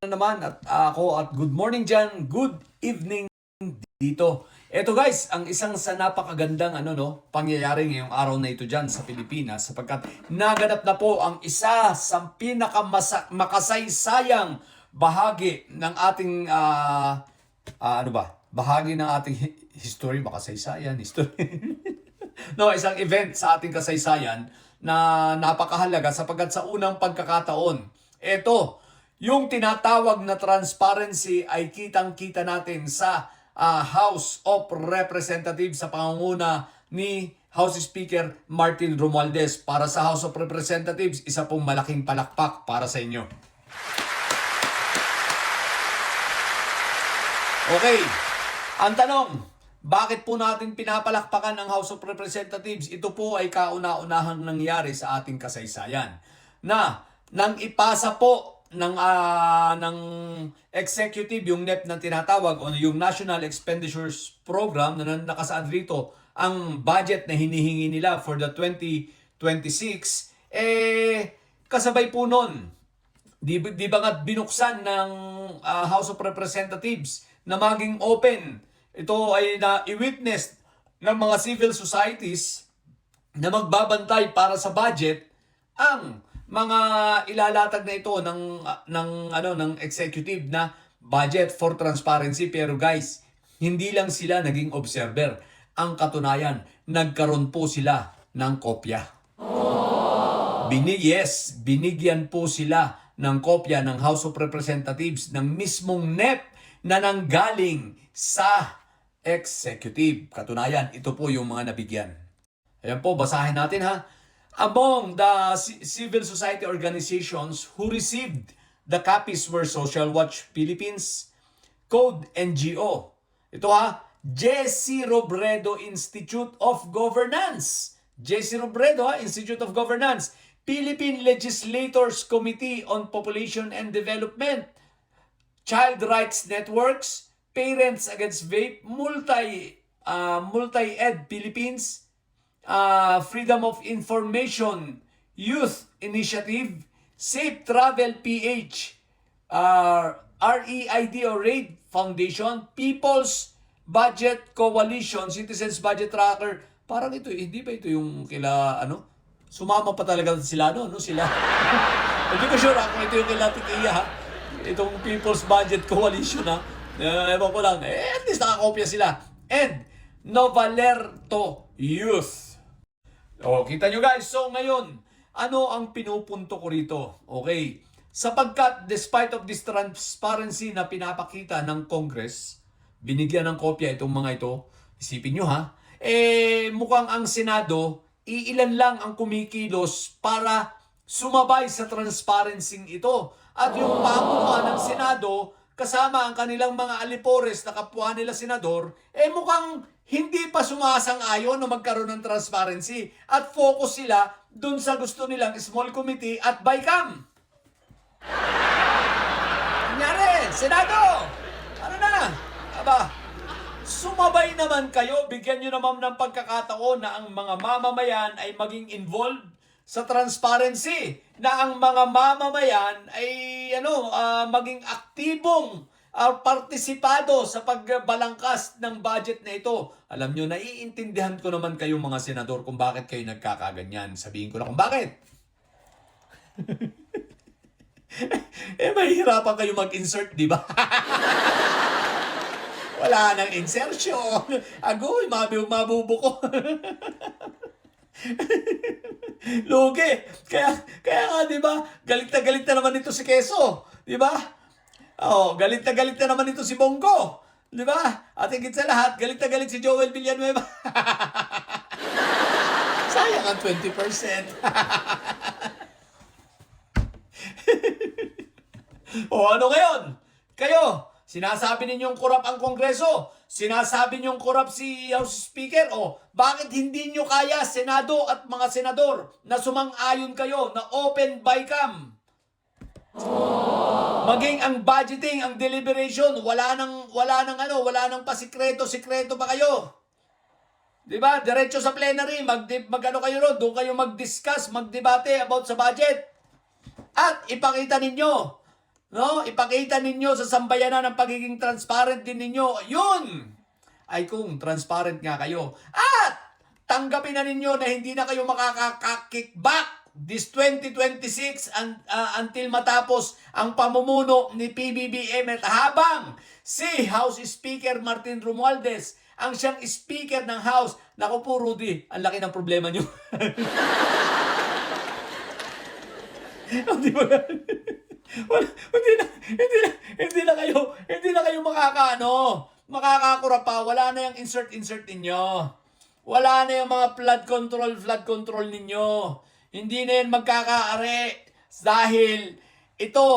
naman at ako at good morning dyan, good evening dito. Eto guys, ang isang sa napakagandang pangyayari ngayong araw na ito dyan sa Pilipinas sapagkat naganap na po ang isa sa pinakamakasay-sayang bahagi ng ating bahagi ng ating history, makasaysayan, history. No, isang event sa ating kasaysayan na napakahalaga sapagkat sa unang pagkakataon, ito, yung tinatawag na transparency ay kitang-kita natin sa House of Representatives sa pangunguna ni House Speaker Martin Romualdez. Para sa House of Representatives, isa pong malaking palakpak para sa inyo. Okay, ang tanong, bakit po natin pinapalakpakan ang House of Representatives? Ito po ay kauna-unahang nangyari sa ating kasaysayan na nang ipasa po ng executive yung NEP na tinatawag o yung National Expenditures Program na nakasaad rito ang budget na hinihingi nila for the 2026, kasabay po nun, di ba nga binuksan ng House of Representatives na maging open. Ito ay na-i-witness ng mga civil societies na magbabantay para sa budget ang mga ilalatag na ito ng executive na budget for transparency. Pero guys, hindi lang sila naging observer. Ang katunayan, nagkaroon po sila ng kopya. Binigyan po sila ng kopya ng House of Representatives ng mismong NEP na nanggaling sa executive. Katunayan, ito po yung mga nabigyan. Ayan po, basahin natin ha. Among the civil society organizations who received the copies were Social Watch Philippines, Code NGO. Ito ha, J.C. Robredo Institute of Governance. J.C. Robredo Institute of Governance. Philippine Legislators Committee on Population and Development. Child Rights Networks, Parents Against Vape, Multi-Ed Philippines, Freedom of Information Youth Initiative, Safe Travel PH, REID or RAID Foundation, People's Budget Coalition, Citizens Budget Tracker. Parang ito, hindi ba ito yung kila, sumama pa talaga sila, sila. Hindi ko sure kung ito yung kila Tikiya, ha? Itong People's Budget Coalition, ha? Ewan ko lang, at least nakakopya sila. And Novalerto Youth. O, kita nyo guys, so ngayon, ano ang pinupunto ko rito? Okay, sapagkat despite of this transparency na pinapakita ng Congress, binigyan ng kopya itong mga ito, isipin nyo ha, mukhang ang Senado, iilan lang ang kumikilos para sumabay sa transparency ito. At yung pamunuan ng Senado, kasama ang kanilang mga alipores na kapwa nila senador, mukhang hindi pa sumasang-ayon na magkaroon ng transparency at focus sila dun sa gusto nilang small committee at BICAM. Kunyari, Senado! Ano na? Aba, sumabay naman kayo, bigyan nyo naman ng pagkakataon na ang mga mamamayan ay maging involved sa transparency, na ang mga mamamayan ay maging aktibong partisipado sa pagbalangkas ng budget na ito. Alam nyo, naiintindihan ko naman kayo mga senador kung bakit kayo nagkakaganyan. Sabihin ko na kung bakit. Mahihirapan kayo mag-insert, di ba? Wala nang insertion. Agoy, mabubuko. Lugi. Kaya nga, di ba? Galit na naman ito si Quezon. Di ba? Galit na naman ito si Bongo. Di ba? At higit sa lahat, galit na galit si Joel Villanueva. Sayang ang 20%. Ano ngayon? Kayo, sinasabi ninyong korap ang Kongreso. Sinasabi ninyong korap si House Speaker. Bakit hindi nyo kaya Senado at mga senador na sumang-ayon kayo na open BICAM? Maging ang budgeting, ang deliberation, wala nang pasikreto pa kayo. 'Di ba? Diretso sa plenary, kayo ron, doon kayo mag-discuss, magdebate about sa budget. At ipakita ninyo no? Ipakita ninyo sa sambayanan ng pagiging transparent din ninyo. Yun ay kung transparent nga kayo. At tanggapin na ninyo na hindi na kayo makaka-kickback this 2026 until matapos ang pamumuno ni PBBM at habang si House Speaker Martin Romualdez ang siyang Speaker ng House. Naku po, Rudy, ang laki ng problema nyo. Di ba? Hindi na kayo makakakura pa. Wala na yung insert ninyo. Wala na yung mga flood control ninyo. Hindi na yan magkakaari. Dahil ito,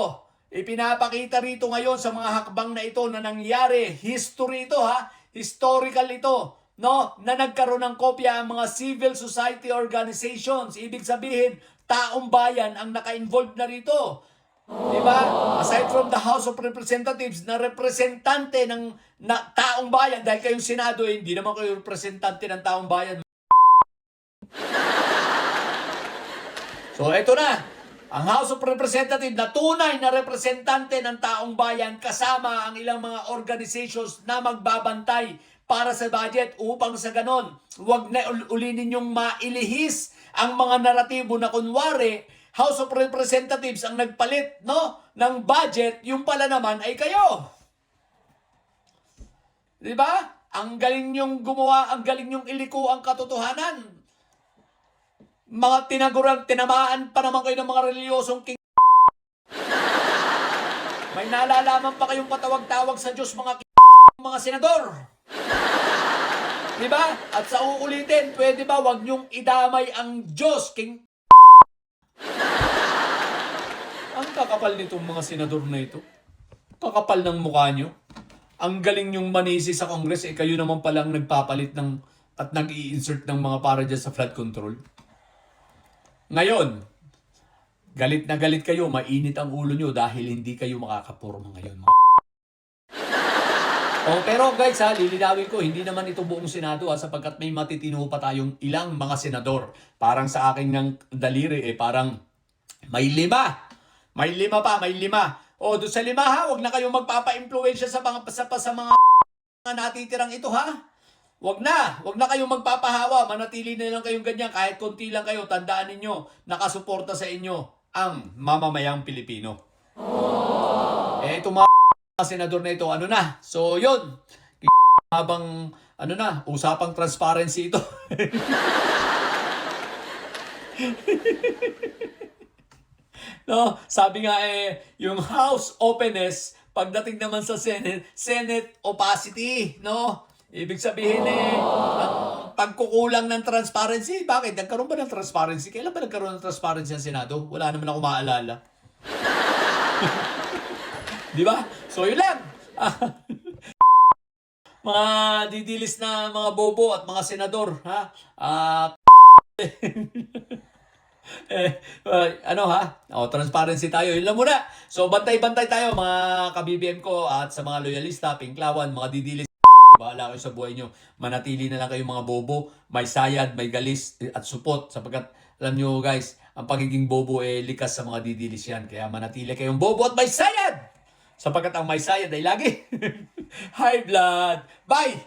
ipinapakita rito ngayon sa mga hakbang na ito na nangyari. History ito ha. Historical ito. No? Na nagkaroon ng kopya ang mga civil society organizations. Ibig sabihin, taong bayan ang naka-involved na rito. Diba? Aside from the House of Representatives na representante ng taong bayan, dahil kayong Senado, hindi naman kayo representante ng taong bayan. So, eto na. Ang House of Representatives na tunay na representante ng taong bayan kasama ang ilang mga organizations na magbabantay para sa budget upang sa ganon, huwag na uli ninyong mailihis ang mga naratibo na kunwari House of Representatives ang nagpalit ng budget, yung pala naman ay kayo. Di ba? Ang galing nyong gumawa, ang galing nyong iliko ang katotohanan. Mga tinamaan pa naman kayo ng mga reliyosong king. May nalalaman pa kayong patawag-tawag sa Diyos mga senador. Diba? At sa uulitin, pwede ba wag nyong idamay ang Diyos, king. Ang kakapal nitong mga senador na ito. Kakapal ng mukha nyo. Ang galing nyong manisi sa Congress, kayo naman palang nagpapalit at nag-i-insert ng mga para dyan sa flood control. Ngayon, galit na galit kayo, mainit ang ulo nyo dahil hindi kayo makakaporma ngayon. Pero guys lilinawin ko, hindi naman ito buong Senado sapagkat may matitino pa tayong ilang mga senador. Parang sa akin ng daliri parang may 5. May 5 pa, may 5. Doon sa 5 huwag na kayong magpapa-impluwensya sa mga natitirang ito Wag na kayong magpapahawa, manatili na lang kayong ganyan, kahit konti lang kayo, tandaan ninyo, nakasuporta sa inyo ang mamamayang Pilipino. Itong mga senador na ito, So, yun, habang, usapang transparency ito. No, sabi nga yung House openness, pagdating naman sa Senate opacity, no? Ibig sabihin ang pagkukulang ng transparency. Bakit? Nagkaroon ba ng transparency? Kailan ba nagkaroon ng transparency ng Senado? Wala naman ako maalala. Di ba? So, yun lang. Mga didilis na mga bobo at mga senador. Transparency tayo. Yun lang muna. So, bantay-bantay tayo mga ka-BBM ko at sa mga loyalista, Pinklawan, mga didilis. Bahala kayo sa buhay nyo. Manatili na lang kayong mga bobo. May sayad, may galis at supot. Sapagkat, alam nyo guys, ang pagiging bobo likas sa mga didilis yan. Kaya manatili kayong bobo at may sayad! Sapagkat ang may sayad ay lagi high blood. Bye!